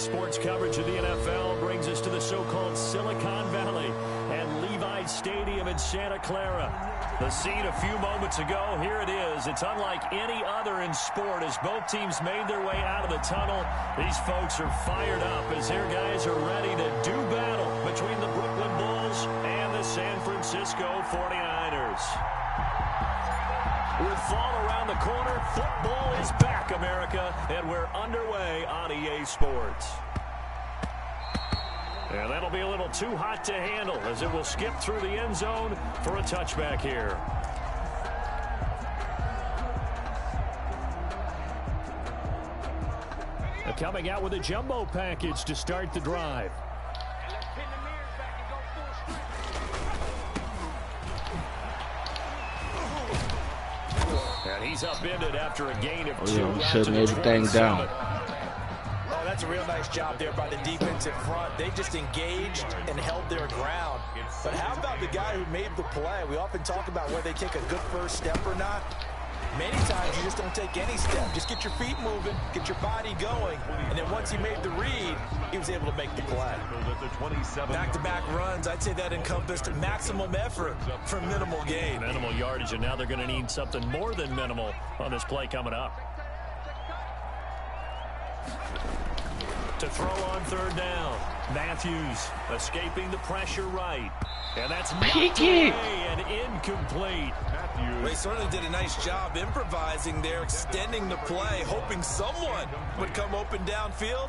sports coverage of the NFL brings us to the so-called Silicon Valley and Levi Stadium in Santa Clara. The scene a few moments ago, here it is. It's unlike any other in sport as both teams made their way out of the tunnel. These folks are fired up as their guys are ready to do battle between the Brooklyn Bulls and the San Francisco 49ers. With fall around the corner, football is back, America, and we're underway on EA Sports. And that'll be a little too hot to handle as it will skip through the end zone for a touchback here. They're coming out with a jumbo package to start the drive. And he's upended after a gain of 2. Yeah, shutting everything down. Oh, that's a real nice job there by the defensive front. They just engaged and held their ground. But how about the guy who made the play? We often talk about whether they take a good first step or not. Many times you just don't take any step. Just get your feet moving, get your body going. And then once he made the read, he was able to make the play. Back-to-back runs, I'd say that encompassed maximum effort for minimal gain. Minimal yardage, and now they're going to need something more than minimal on this play coming up. To throw on third down. Matthews escaping the pressure right. And that's knocked away and incomplete. They certainly did a nice job improvising there, extending the play, hoping someone would come open downfield,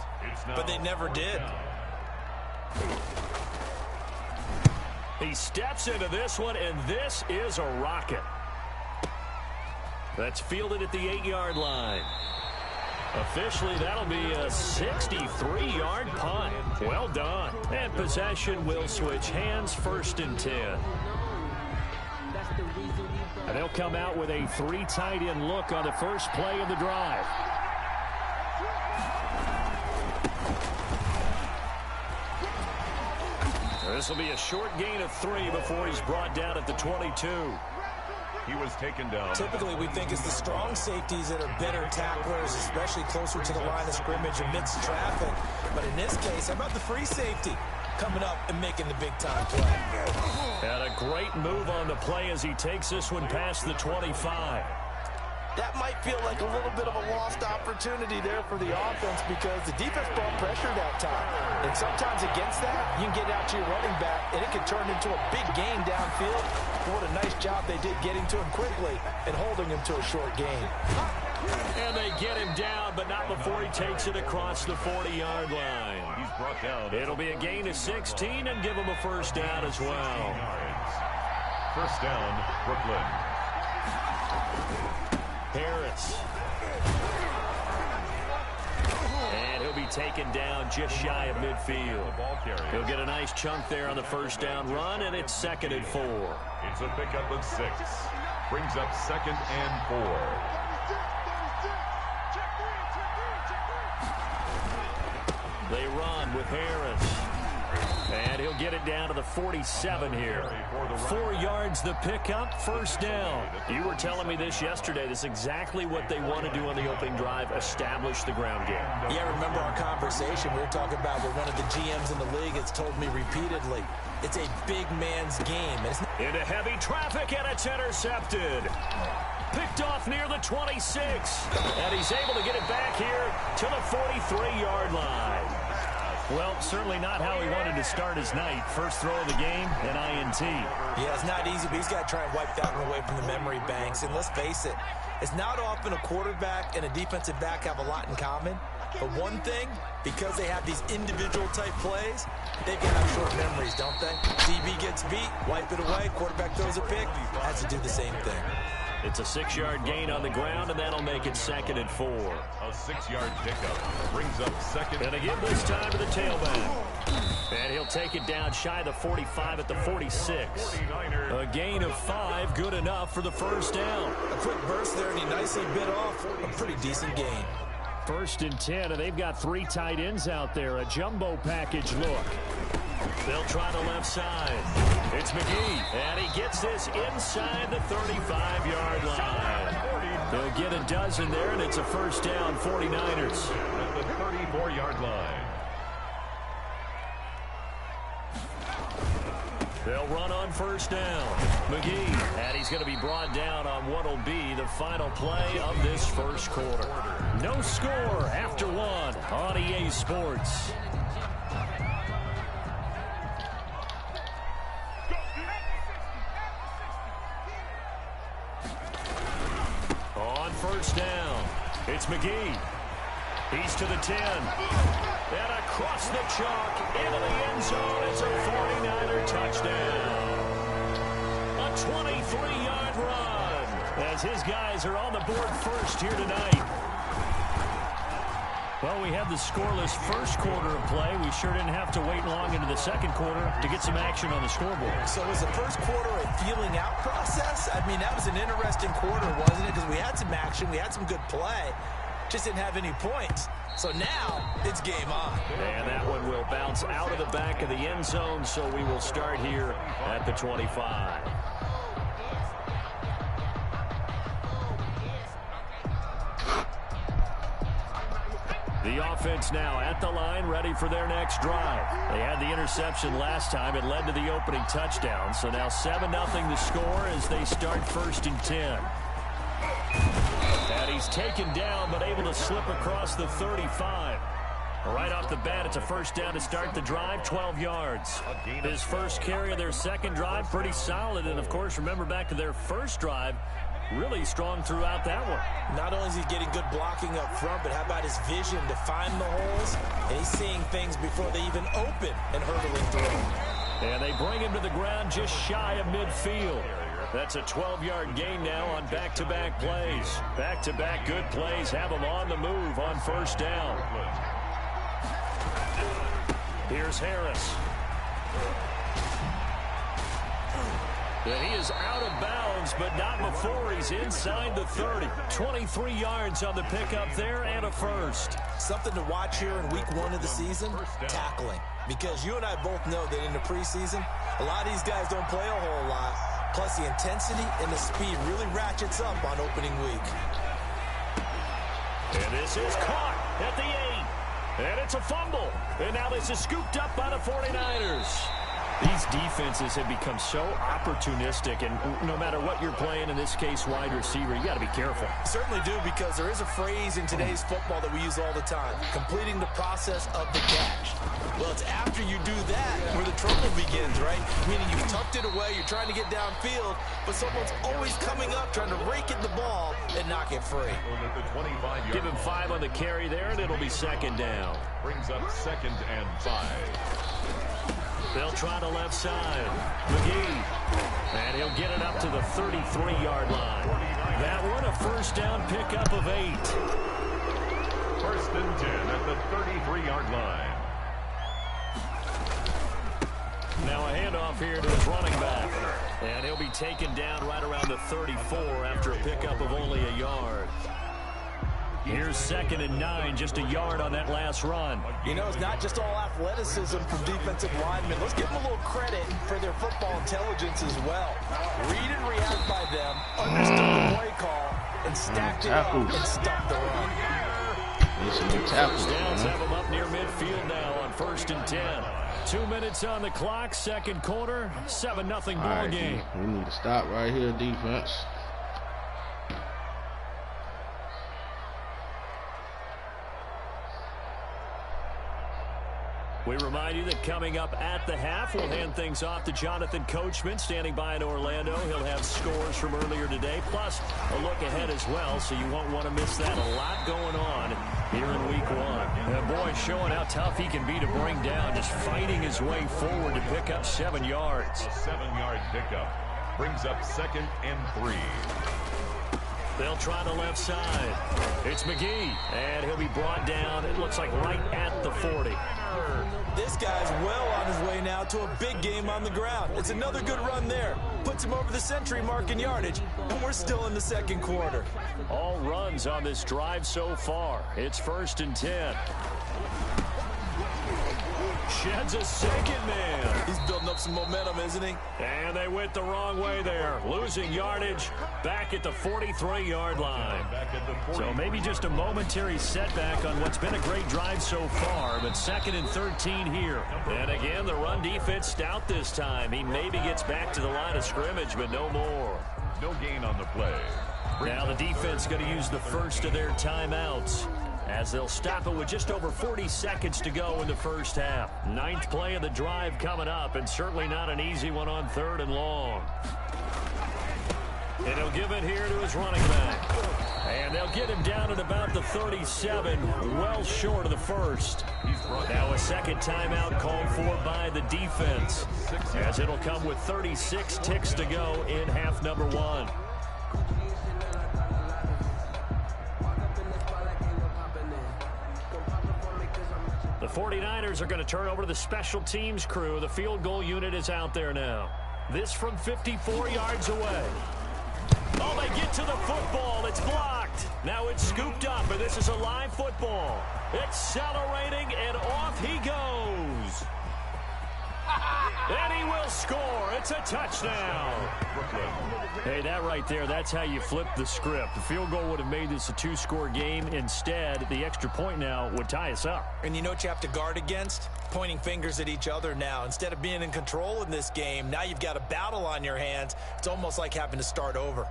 but they never did. He steps into this one, and this is a rocket. That's fielded at the 8-yard line. Officially, that'll be a 63-yard punt. Well done. And possession will switch hands, 1st and 10. And they'll come out with a 3 tight end look on the first play of the drive. This will be a short gain of 3 before he's brought down at the 22. He was taken down. Typically, we think it's the strong safeties that are better tacklers, especially closer to the line of scrimmage amidst traffic. But in this case, how about the free safety coming up and making the big-time play? And a great move on the play as he takes this one past the 25. That might feel like a little bit of a lost opportunity there for the offense because the defense brought pressure that time. And sometimes against that, you can get out to your running back, and it can turn into a big gain downfield. What a nice job they did getting to him quickly and holding him to a short gain. And they get him down, but not before he takes it across the 40-yard line. He's brought down. It'll be a gain of 16 and give him a first down as well. First down, Brooklyn. Harris. And he'll be taken down just shy of midfield. He'll get a nice chunk there on the first down run, and it's 2nd and 4. It's a pickup of 6. Brings up 2nd and 4. They run with Harris. And he'll get it down to the 47 here. 4 yards the pickup, first down. You were telling me this yesterday. This is exactly what they want to do on the opening drive, establish the ground game. Yeah, remember our conversation. We were talking about where one of the GMs in the league has told me repeatedly, it's a big man's game. Into heavy traffic, and it's intercepted. Picked off near the 26. And he's able to get it back here to the 43-yard line. Well, certainly not how he wanted to start his night. First throw of the game, an INT. Yeah, it's not easy, but he's got to try and wipe that one away from the memory banks. And let's face it, it's not often a quarterback and a defensive back have a lot in common. But one thing, because they have these individual type plays, they've got to have short memories, don't they? DB gets beat, wipe it away, quarterback throws a pick, has to do the same thing. It's a 6-yard gain on the ground, and that'll make it 2nd and 4. A 6-yard pickup brings up 2nd. And again this time to the tailback. And he'll take it down shy of the 45 at the 46. A gain of 5, good enough for the first down. A quick burst there, and he nicely bit off a pretty decent gain. 1st and 10, and they've got 3 tight ends out there. A jumbo package look. They'll try the left side. It's McGee, and he gets this inside the 35-yard line. They'll get a dozen there, and it's a first down, 49ers. At the 34-yard line. They'll run on first down. McGee, and he's going to be brought down on what will be the final play of this first quarter. No score after one on EA Sports. On first down, it's McGee. He's to the 10. And across the chalk into the end zone. It's a 49er touchdown. A 23-yard run as his guys are on the board first here tonight. Well, we had the scoreless first quarter of play. We sure didn't have to wait long into the second quarter to get some action on the scoreboard. So was the first quarter a feeling out process? I mean, that was an interesting quarter, wasn't it? Because we had some action, we had some good play. Just didn't have any points. So now it's game on. And that one will bounce out of the back of the end zone, so we will start here at the 25. The offense now at the line, ready for their next drive. They had the interception last time. It led to the opening touchdown. So now 7-0 the score as they start first and 10. And he's taken down, but able to slip across the 35. Right off the bat, it's a first down to start the drive, 12 yards. His first carry of their second drive, pretty solid. And, of course, remember back to their first drive, really strong throughout that one. Not only is he getting good blocking up front, but how about his vision to find the holes? And he's seeing things before they even open and hurdling through. And they bring him to the ground just shy of midfield. That's a 12-yard gain now on back-to-back plays. Back-to-back good plays have him on the move on first down. Here's Harris. And he is out of bounds, but not before he's inside the 30. 23 yards on the pickup there and a first. Something to watch here in week 1 of the season, tackling. Because you and I both know that in the preseason, a lot of these guys don't play a whole lot. Plus, the intensity and the speed really ratchets up on opening week. And this is caught at the 8. And it's a fumble. And now this is scooped up by the 49ers. These defenses have become so opportunistic, and no matter what you're playing, in this case, wide receiver, you got to be careful. Certainly do, because there is a phrase in today's football that we use all the time, completing the process of the catch. Well, it's after you do that where the trouble begins, right? Meaning you've tucked it away, you're trying to get downfield, but someone's always coming up, trying to rake in the ball and knock it free. Give him 5 on the carry there, and it'll be second down. Brings up 2nd and 5. They'll try the left side. McGee. And he'll get it up to the 33-yard line. That one, a first down pickup of 8. First and 10 at the 33-yard line. Now a handoff here to his running back. And he'll be taken down right around the 34 after a pickup of only a yard. Here's 2nd and 9, just a yard on that last run. You know, it's not just all athleticism from defensive linemen. Let's give them a little credit for their football intelligence as well. Read and react by them, understood the play call, and stacked it up and stuffed the run. First downs have them up near midfield now on 1st and 10. 2 minutes on the clock, second quarter, 7-0 ball game. We need to stop right here, defense. We remind you that coming up at the half, we'll hand things off to Jonathan Coachman, standing by in Orlando. He'll have scores from earlier today, plus a look ahead as well, so you won't want to miss that. A lot going on here in week 1. And boy, showing how tough he can be to bring down, just fighting his way forward to pick up 7 yards. A 7-yard pickup. Brings up 2nd and 3. They'll try the left side. It's McGee, and he'll be brought down, it looks like right at the 40. This guy's well on his way now to a big game on the ground. It's another good run there. Puts him over the century mark in yardage, and we're still in the second quarter. All runs on this drive so far. It's 1st and 10. Sheds a second man. He's building up some momentum, isn't he? And they went the wrong way there. Losing yardage back at the 43-yard line. So maybe just a momentary setback on what's been a great drive so far, but 2nd and 13 here. And again, the run defense stout this time. He maybe gets back to the line of scrimmage, but no more. No gain on the play. Now the defense going to use the first of their timeouts, as they'll stop it with just over 40 seconds to go in the first half. 9th play of the drive coming up, and certainly not an easy one on 3rd and long. And he'll give it here to his running back. And they'll get him down at about the 37, well short of the first. Now a second timeout called for by the defense, as it'll come with 36 ticks to go in half number 1. The 49ers are going to turn over to the special teams crew. The field goal unit is out there now. This from 54 yards away. Oh, they get to the football. It's blocked. Now it's scooped up, and this is a live football. Accelerating, and off he goes. And he will score. It's a touchdown. Hey, that right there, that's how you flip the script. The field goal would have made this a 2-score game. Instead, the extra point now would tie us up. And you know what you have to guard against? Pointing fingers at each other now. Instead of being in control in this game, now you've got a battle on your hands. It's almost like having to start over.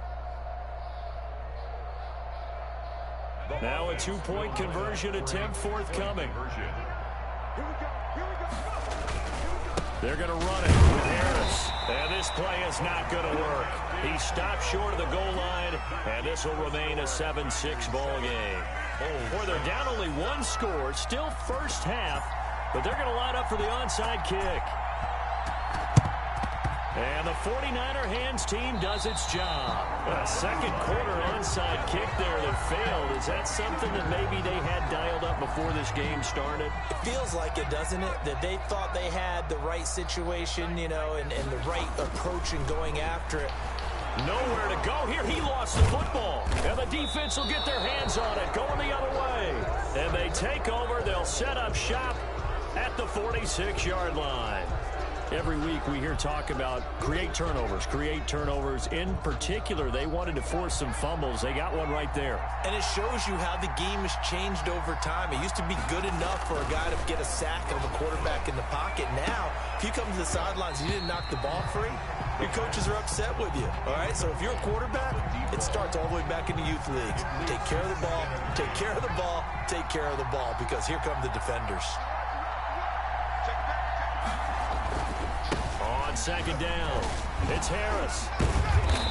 Now a 2-point conversion attempt forthcoming. They're going to run it with Harris. And this play is not going to work. He stopped short of the goal line, and this will remain a 7-6 ball game. Boy, they're down only 1 score, still first half, but they're going to line up for the onside kick. And the 49er hands team does its job. A second quarter onside kick there that failed. Is that something that maybe they had dialed up before this game started? It feels like it, doesn't it? That they thought they had the right situation, you know, and the right approach in going after it. Nowhere to go here. He lost the football. And the defense will get their hands on it, going the other way. And they take over. They'll set up shop at the 46-yard line. Every week we hear talk about create turnovers. In particular, they wanted to force some fumbles. They got one right there. And it shows you how the game has changed over time. It used to be good enough for a guy to get a sack of a quarterback in the pocket. Now, if you come to the sidelines and you didn't knock the ball free, your coaches are upset with you. All right, so if you're a quarterback, it starts all the way back in the youth leagues. Take care of the ball, take care of the ball, take care of the ball, because here come the defenders. On second down, it's Harris.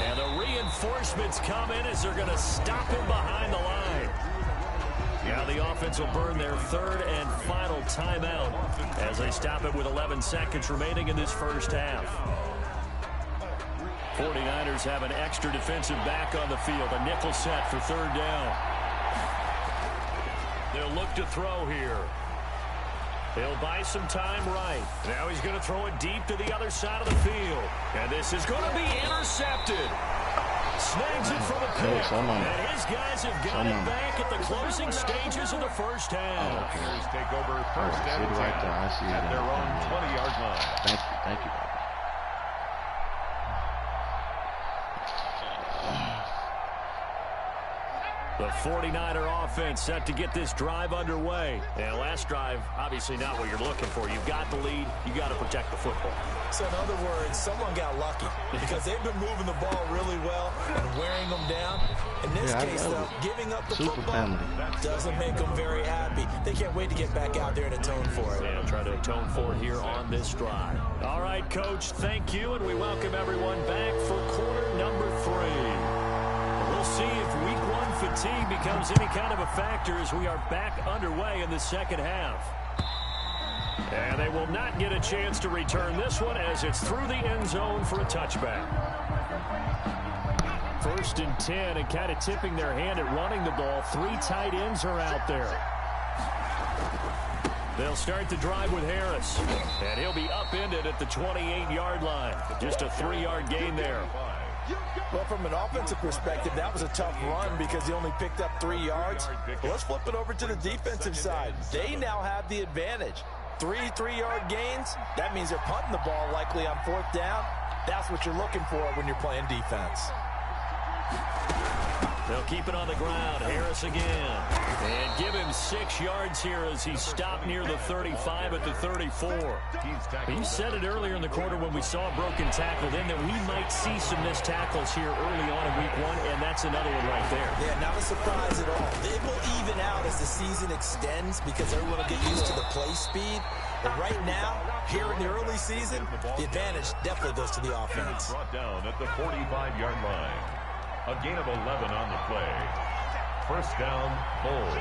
And the reinforcements come in as they're going to stop him behind the line. Now the offense will burn their 3rd and final timeout as they stop it with 11 seconds remaining in this first half. 49ers have an extra defensive back on the field. A nickel set for 3rd down. They'll look to throw here. He'll buy some time right. Now he's going to throw it deep to the other side of the field. And this is going to be intercepted. Snags it from a pick. And his guys have got it back at the closing stages of the first half. Bears take over 1st and 10 at their own 20-yard line. Thank you. The 49er offense set to get this drive underway. And last drive, obviously not what you're looking for. You've got the lead. You got to protect the football. So in other words, someone got lucky because they've been moving the ball really well and wearing them down. In this case, though, giving up the football doesn't make them very happy. They can't wait to get back out there and atone for it. Yeah, try to atone for it here on this drive. All right, Coach, thank you, and we welcome everyone back for quarter number 3. We'll see if week 1 fatigue becomes any kind of a factor as we are back underway in the second half. And they will not get a chance to return this one as it's through the end zone for a touchback. 1st and 10, and kind of tipping their hand at running the ball. 3 tight ends are out there. They'll start the drive with Harris, and he'll be upended at the 28-yard line. Just a 3-yard gain there. Well, from an offensive perspective, that was a tough run because he only picked up 3 yards. Well, let's flip it over to the defensive side. They now have the advantage. 3 3-yard gains, that means they're punting the ball likely on 4th down. That's what you're looking for when you're playing defense. They'll keep it on the ground. Harris again. And give him 6 yards here as he stopped near the 35 at the 34. You said it earlier in the quarter when we saw a broken tackle then that we might see some missed tackles here early on in week 1, and that's another one right there. Yeah, not a surprise at all. They will even out as the season extends because everyone will get used to the play speed. But right now, here in the early season, the advantage definitely goes to the offense. Brought down at the 45-yard line. A gain of 11 on the play. First down, Bulls.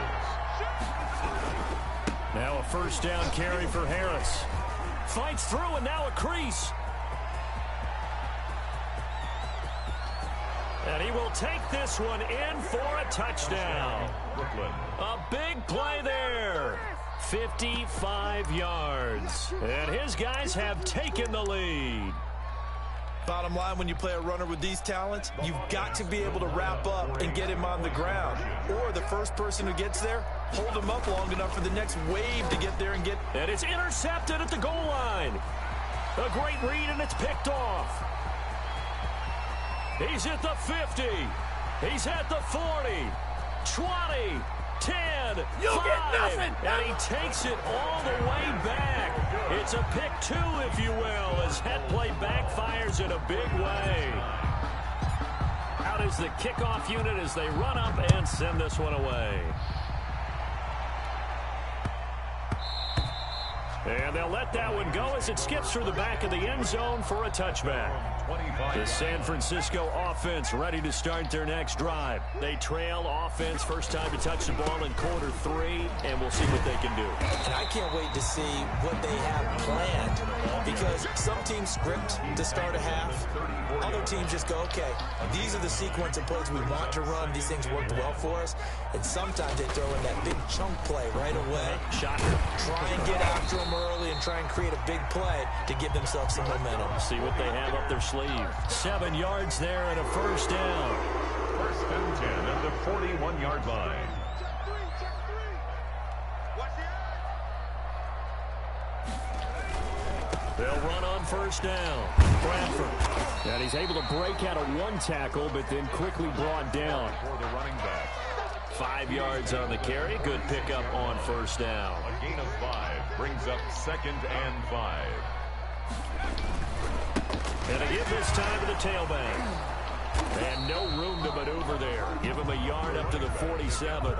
Now a first down carry for Harris. Fights through and now a crease. And he will take this one in for a touchdown. Brooklyn. A big play there. 55 yards. And his guys have taken the lead. Bottom line, when you play a runner with these talents, you've got to be able to wrap up and get him on the ground. Or the first person who gets there, hold him up long enough for the next wave to get there and get... And it's intercepted at the goal line. A great read, and it's picked off. He's at the 50. He's at the 40. 20. 10, 5, and he takes it all the way back. It's a pick 2, if you will, as that play backfires in a big way. Out is the kickoff unit as they run up and send this one away. And they'll let that one go as it skips through the back of the end zone for a touchback. The San Francisco offense ready to start their next drive. They trail offense, first time to touch the ball in quarter 3, and we'll see what they can do. And I can't wait to see what they have planned because some teams script to start a half. Other teams just go, okay, these are the sequence of plays we want to run. These things worked well for us. And sometimes they throw in that big chunk play right away. Shocker. Try and get after them early and try and create a big play to give themselves some momentum. See what they have up their sleeve. 7 yards there and a first down. First and 10 at the 41-yard line. They'll run on first down. Bradford. And he's able to break out of 1 tackle, but then quickly brought down. For the running back. 5 yards on the carry. Good pickup on first down. A gain of 5 brings up 2nd and 5. And they give this time to the tailback. And no room to maneuver there. Give him a yard up to the 47.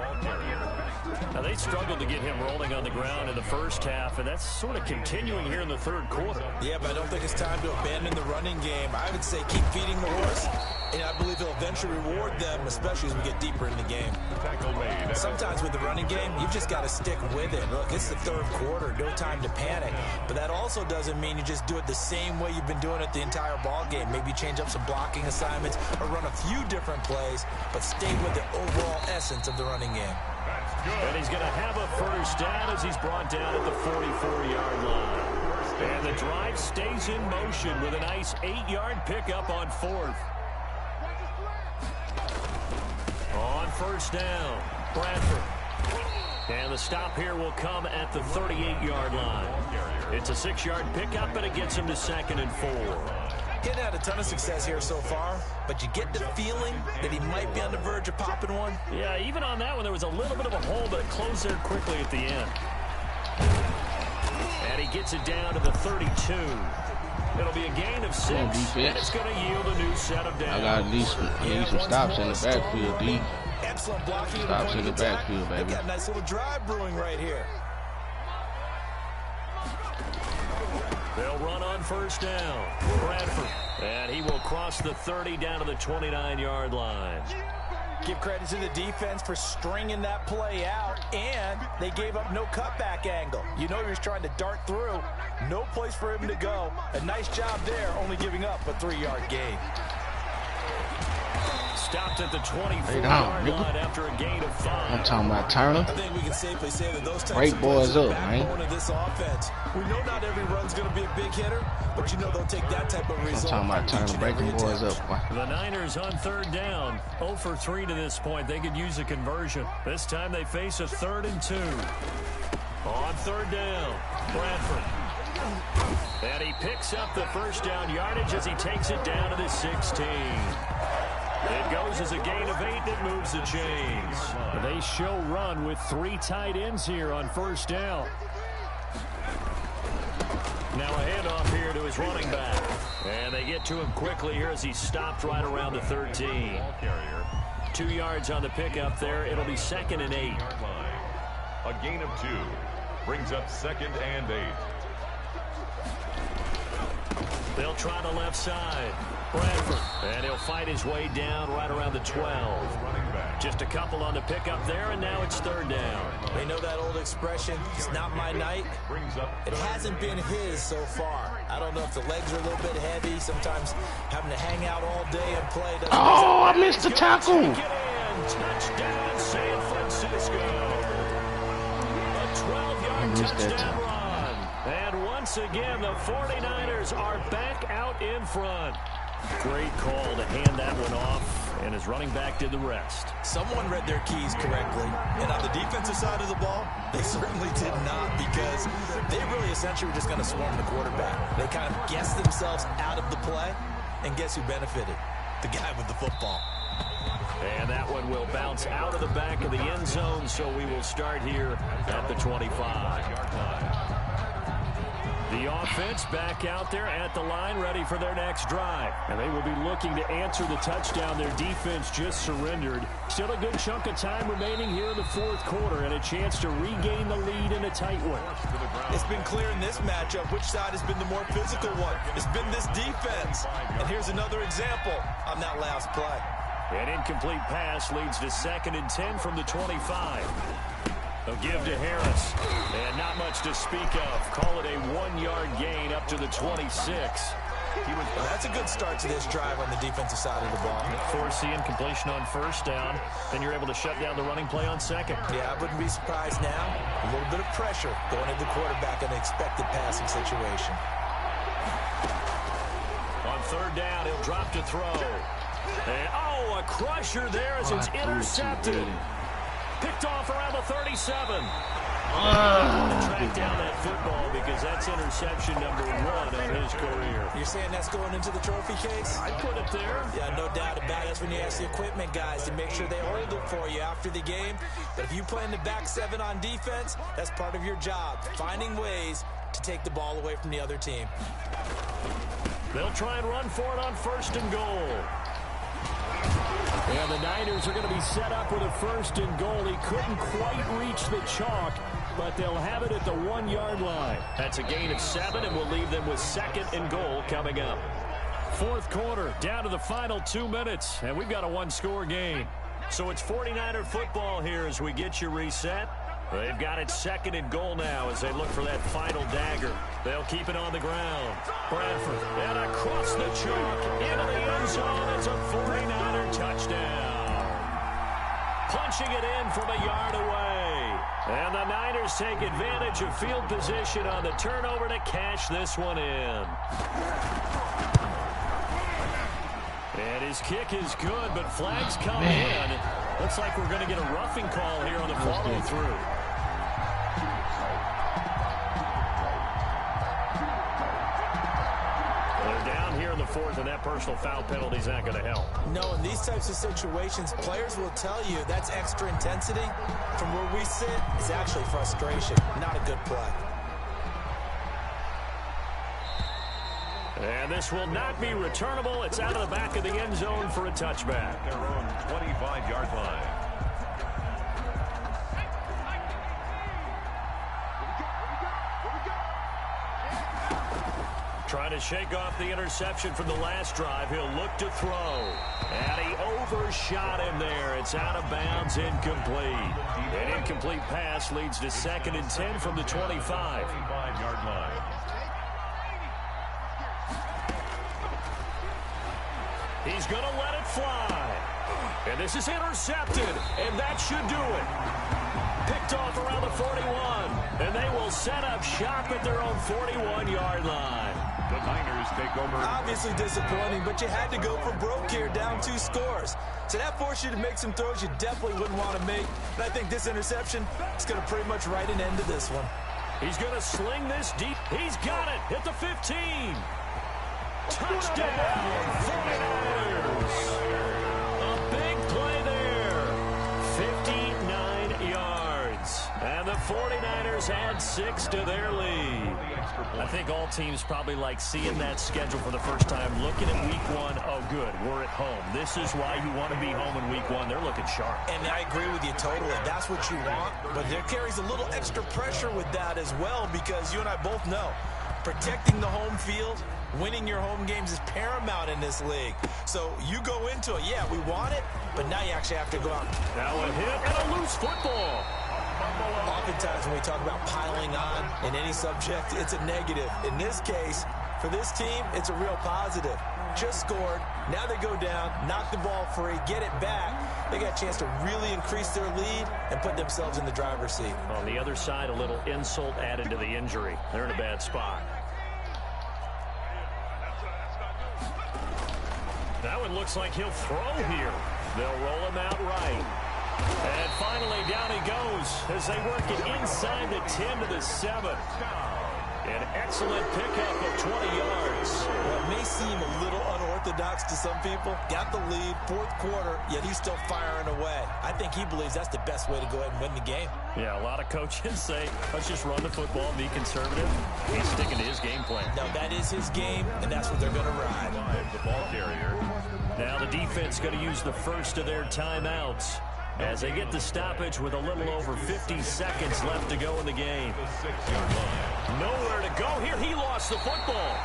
Now, they struggled to get him rolling on the ground in the first half, and that's sort of continuing here in the 3rd quarter. Yeah, but I don't think it's time to abandon the running game. I would say keep feeding the horse, and I believe he'll eventually reward them, especially as we get deeper in the game. Tackle made. Sometimes with the running game, you've just got to stick with it. Look, it's the 3rd quarter, no time to panic. But that also doesn't mean you just do it the same way you've been doing it the entire ball game. Maybe change up some blocking assignments or run a few different plays, but stay with the overall essence of the running game. And he's going to have a first down as he's brought down at the 44-yard line. And the drive stays in motion with a nice 8-yard pickup on 4th. On first down, Bradford. And the stop here will come at the 38-yard line. It's a 6-yard pickup, and it gets him to 2nd and 4. Getting had a ton of success here so far, but you get the feeling that he might be on the verge of popping one. Yeah, even on that one, there was a little bit of a hole, but it closed there quickly at the end. And he gets it down to the 32. It'll be a gain of 6, and it's going to yield a new set of downs. I got at least some stops in the backfield, D. Excellent blocking. Stops in the backfield, baby. They got a nice little drive brewing right here. They'll run on first down. Bradford. And he will cross the 30 down to the 29-yard line. Give credit to the defense for stringing that play out, and they gave up no cutback angle. You know he was trying to dart through. No place for him to go. A nice job there, only giving up a 3-yard gain. stopped at the 24-yard line after a gain of 5. I'm talking about Turner. I think we can safely say that those types Break of plays boys are the up, man. backbone of this offense. We know not every run's going to be a big hitter, but you know they'll take that type of result. I'm talking about Turner breaking boys up. The Niners on 3rd down. 0 for 3 to this point. They could use a conversion. This time they face a 3rd and 2. On 3rd down, Bradford. And he picks up the first down yardage as he takes it down to the 16. It goes as a gain of 8 that moves the chains. They show run with 3 tight ends here on 1st down. Now a handoff here to his running back. And they get to him quickly here as he stopped right around the 13. 2 yards on the pickup there. It'll be 2nd and 8. A gain of 2 brings up 2nd and 8. They'll try the left side. Bradford. And he'll fight his way down right around the 12. Just a couple on the pickup there, and now it's 3rd down. They know that old expression, it's not my night. It hasn't been his so far. I don't know if the legs are a little bit heavy. Sometimes having to hang out all day and play doesn't... Oh, I missed the tackle. Touchdown, San Francisco. A 12-yard touchdown run. And once again, the 49ers are back out in front. Great call to hand that one off, and his running back did the rest. Someone read their keys correctly, and on the defensive side of the ball, they certainly did not, because they really essentially were just going to swarm the quarterback. They kind of guessed themselves out of the play, and guess who benefited? The guy with the football. And that one will bounce out of the back of the end zone, so we will start here at the 25. The offense back out there at the line, ready for their next drive. And they will be looking to answer the touchdown their defense just surrendered. Still a good chunk of time remaining here in the 4th quarter, and a chance to regain the lead in a tight one. It's been clear in this matchup which side has been the more physical one. It's been this defense. And here's another example on that last play. An incomplete pass leads to 2nd and 10 from the 25. They'll give to Harris. And not much to speak of. Call it a 1-yard gain up to the 26. Well, that's a good start to this drive on the defensive side of the ball. Force the incompletion on 1st down. Then you're able to shut down the running play on 2nd. Yeah, I wouldn't be surprised now. A little bit of pressure going at the quarterback in an expected passing situation. On 3rd down, he'll drop to throw. And, a crusher there as it's intercepted. Picked off around the 37. Track down that football because that's interception number 1 of his career. You're saying that's going into the trophy case? I'd put it there. Yeah, no doubt about it. That's when you ask the equipment guys to make sure they hold it for you after the game. But if you play in the back 7 on defense, that's part of your job, finding ways to take the ball away from the other team. They'll try and run for it on 1st and goal. And the Niners are going to be set up with a 1st and goal. He couldn't quite reach the chalk, but they'll have it at the 1-yard line. That's a gain of 7, and we'll leave them with 2nd and goal coming up. 4th quarter, down to the final 2 minutes, and we've got a 1-score game. So it's 49er football here as we get you reset. They've got it 2nd and goal now as they look for that final dagger. They'll keep it on the ground. Bradford, and across the chalk, into the end zone. It's a 49er touchdown. Punching it in from a yard away. And the Niners take advantage of field position on the turnover to cash this one in. And his kick is good, but flags come in. Looks like we're going to get a roughing call here on the follow-through. They're down here in the 4th, and that personal foul penalty is not going to help. No, in these types of situations, players will tell you that's extra intensity. From where we sit, it's actually frustration, not a good play. And this will not be returnable. It's out of the back of the end zone for a touchback. Their own 25-yard line. Trying to shake off the interception from the last drive. He'll look to throw. And he overshot him there. It's out of bounds, incomplete. An incomplete pass leads to 2nd and 10 from the 25. 25-yard line. He's going to let it fly. And this is intercepted, and that should do it. Picked off around the 41, and they will set up shop at their own 41-yard line. The Niners take over. Obviously disappointing, but you had to go for broke here, down 2 scores. So that forced you to make some throws you definitely wouldn't want to make. And I think this interception is going to pretty much write an end to this one. He's going to sling this deep. He's got it. Hit the 15. Touchdown, 49ers. A big play there. 59 yards. And the 49ers add 6 to their lead. I think all teams probably like seeing that schedule for the first time, looking at week 1. Oh, good, we're at home. This is why you want to be home in week 1. They're looking sharp. And I agree with you totally. That's what you want. But there carries a little extra pressure with that as well, because you and I both know protecting the home field, winning your home games is paramount in this league. So you go into it, yeah, we want it, but now you actually have to go out. Now a hit and a loose football. Oftentimes when we talk about piling on in any subject, it's a negative. In this case, for this team, it's a real positive. Just scored. Now they go down, knock the ball free, get it back. They got a chance to really increase their lead and put themselves in the driver's seat. On the other side, a little insult added to the injury. They're in a bad spot. That one looks like he'll throw here. They'll roll him out right. And finally, down he goes as they work it inside the 10 to the 7. An excellent pickup of 20 yards. Well, it may seem a little unorthodox to some people. Got the lead, 4th quarter, yet he's still firing away. I think he believes that's the best way to go ahead and win the game. Yeah, a lot of coaches say, let's just run the football, be conservative. He's sticking to his game plan. No, that is his game, and that's what they're going to ride. The ball carrier. Now the defense going to use the first of their timeouts as they get the stoppage with a little over 50 seconds left to go in the game. Nowhere to go here. He lost the football.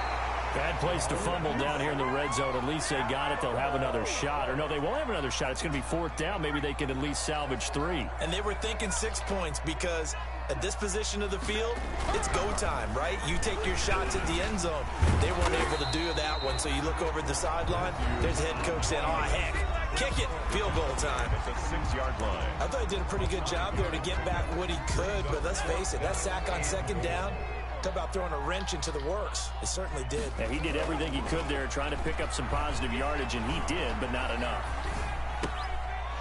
Bad place to fumble down here in the red zone. At least they got it. They'll have another shot. Or no, they won't have another shot. It's going to be 4th down. Maybe they can at least salvage 3. And they were thinking 6 points because at this position of the field, it's go time, right? You take your shots at the end zone. They weren't able to do that one. So you look over at the sideline. There's the head coach saying, oh, heck, kick it. Field goal time. It's a 6-yard line. I thought he did a pretty good job there to get back what he could. But let's face it, that sack on 2nd down, talk about throwing a wrench into the works. It certainly did. Yeah, he did everything he could there, trying to pick up some positive yardage, and he did, but not enough.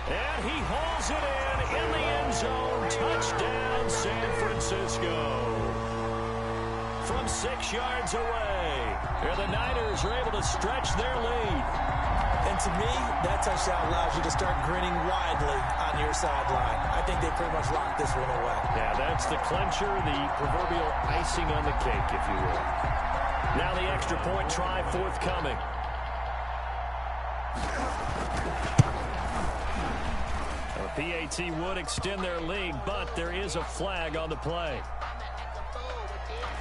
And he hauls it in the end zone. Touchdown, San Francisco. From 6 yards away, here the Niners are able to stretch their lead. And to me, that touchdown allows you to start grinning widely on your sideline. I think they pretty much locked this one away. Yeah, that's the clincher, the proverbial icing on the cake, if you will. Now the extra point try forthcoming. PAT would extend their lead, but there is a flag on the play.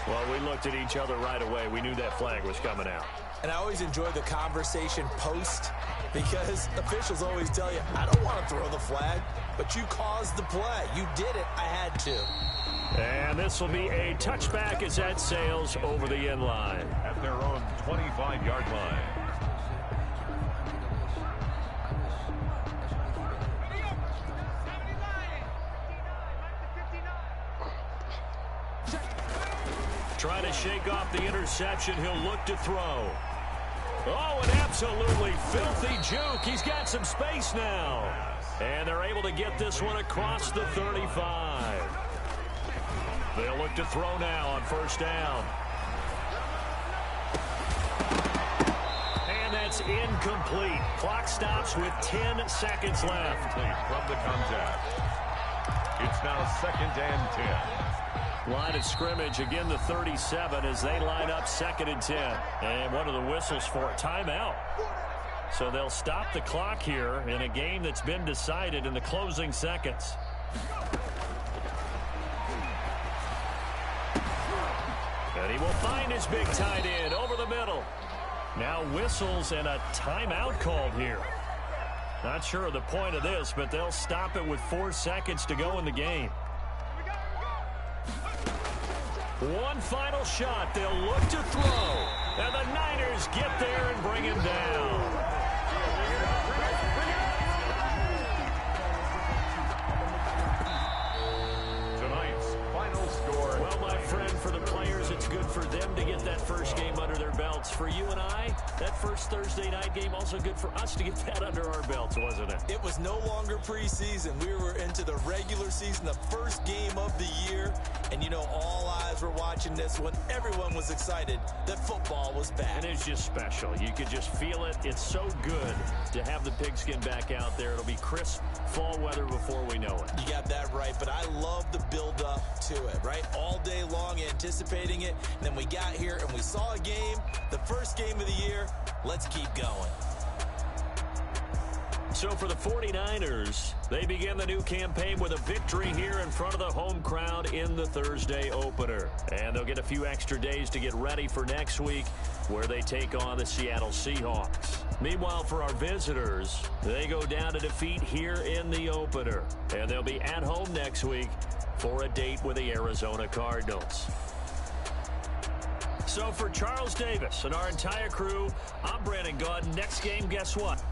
Well, we looked at each other right away. We knew that flag was coming out. And I always enjoy the conversation post because officials always tell you, I don't want to throw the flag, but you caused the play. You did it. I had to. And this will be a touchback as that sails over the end line. At their own 25-yard line. Trying to shake off the interception. He'll look to throw. Oh, an absolutely filthy juke. He's got some space now. And they're able to get this one across the 35. They'll look to throw now on 1st down. And that's incomplete. Clock stops with 10 seconds left. From the contact. It's now 2nd and 10. Line of scrimmage, again the 37 as they line up 2nd and 10. And one of the whistles for a timeout. So they'll stop the clock here in a game that's been decided in the closing seconds. And he will find his big tight end over the middle. Now whistles and a timeout called here. Not sure of the point of this, but they'll stop it with 4 seconds to go in the game. One final shot. They'll look to throw. And the Niners get there and bring him down. first game under their belts. For you and I, that first Thursday night game also good for us to get that under our belts, wasn't it? It was no longer preseason. We were into the regular season, the first game of the year. And, you know, all eyes were watching this when everyone was excited that football was back. And it's just special. You could just feel it. It's so good to have the pigskin back out there. It'll be crisp fall weather before we know it. You got that right, but I love the build-up to it, right? All day long anticipating it. And then we got here and we saw a game, the first game of the year. Let's keep going. So for the 49ers, they begin the new campaign with a victory here in front of the home crowd in the Thursday opener. And they'll get a few extra days to get ready for next week, where they take on the Seattle Seahawks. Meanwhile, for our visitors, they go down to defeat here in the opener. And they'll be at home next week for a date with the Arizona Cardinals. So for Charles Davis and our entire crew, I'm Brandon Gaudin. Next game, guess what?